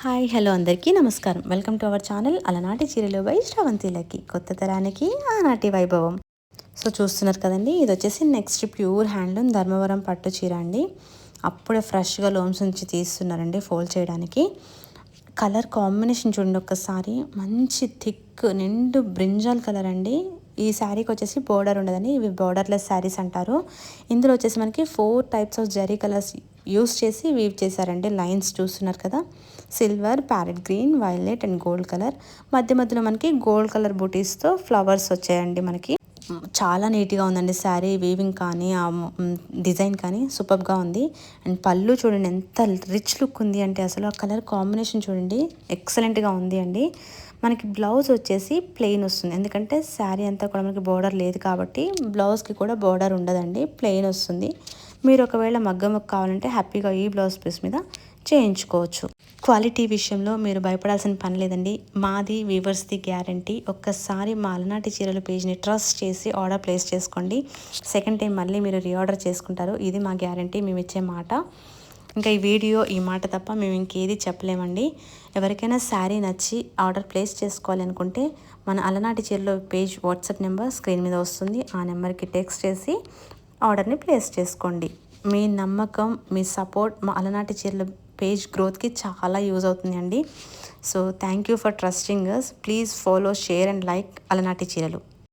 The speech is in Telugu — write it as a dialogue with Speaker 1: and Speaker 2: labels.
Speaker 1: హాయ్ హలో అందరికీ నమస్కారం. వెల్కమ్ టు అవర్ ఛానల్ అలనాటి చీరలు బై శ్రవంతిలకి. కొత్త తరానికి ఆనాటి వైభవం. సో చూస్తున్నారు కదండి, ఇది వచ్చేసి నెక్స్ట్ ప్యూర్ హ్యాండ్లూమ్ ధర్మవరం పట్టు చీర అండి. అప్పుడే ఫ్రెష్గా లోమ్స్ నుంచి తీస్తున్నారండి ఫోల్డ్ చేయడానికి. కలర్ కాంబినేషన్ చూడండి ఒక్కసారి, మంచి థిక్ నిండు బ్రింజాల్ కలర్ అండి. ఈ శారీకి వచ్చేసి బోర్డర్ ఉండదని, ఇవి బోర్డర్లెస్ శారీస్ అంటారు. ఇందులో వచ్చేసి మనకి 4 types of zari colours use చేసి వీవ్ చేశారండి. లైన్స్ చూస్తున్నారు కదా, silver, parrot green, violet and gold colour. మధ్య మధ్యలో మనకి గోల్డ్ కలర్ బూటీస్తో ఫ్లవర్స్ వచ్చాయండి. మనకి చాలా నీట్గా ఉందండి శారీ. వీవింగ్ కానీ ఆ డిజైన్ కానీ సూపర్గా ఉంది. అండ్ పళ్ళు చూడండి ఎంత రిచ్ లుక్ ఉంది అంటే, అసలు ఆ కలర్ కాంబినేషన్ చూడండి ఎక్సలెంట్గా ఉంది అండి. మనకి బ్లౌజ్ వచ్చేసి ప్లెయిన్ వస్తుంది, ఎందుకంటే శారీ అంతా కూడా మనకి బోర్డర్ లేదు కాబట్టి బ్లౌజ్కి కూడా బోర్డర్ ఉండదండి, ప్లెయిన్ వస్తుంది. మీరు ఒకవేళ మగ్గం కావాలంటే హ్యాపీగా ఈ బ్లౌజ్ పీస్ మీద చేయించుకోవచ్చు. క్వాలిటీ విషయంలో మీరు భయపడాల్సిన పని లేదండి. మాది వీవర్స్ది గ్యారంటీ. ఒక్కసారి మా అలనాటి చీరల పేజ్ని ట్రస్ట్ చేసి ఆర్డర్ ప్లేస్ చేసుకోండి. సెకండ్ టైం మళ్ళీ మీరు రీఆర్డర్ చేసుకుంటారు. ఇది మా గ్యారంటీ, మేము ఇచ్చే మాట. ఇంకా ఈ వీడియో ఈ మాట తప్ప మేము ఇంకేది చెప్పలేమండి. ఎవరికైనా శారీ నచ్చి ఆర్డర్ ప్లేస్ చేసుకోవాలి అనుకుంటే మన అలనాటి చీరల పేజ్ వాట్సాప్ నెంబర్ స్క్రీన్ మీద వస్తుంది. ఆ నెంబర్కి టెక్స్ట్ చేసి ఆర్డర్ని ప్లేస్ చేసుకోండి. మీ నమ్మకం, మీ సపోర్ట్ మా అలనాటి చీరల పేజ్ గ్రోత్కి చాలా యూజ్ అవుతుంది అండి. So thank you for trusting us. Please follow, share and like అలనాటి చీరలు.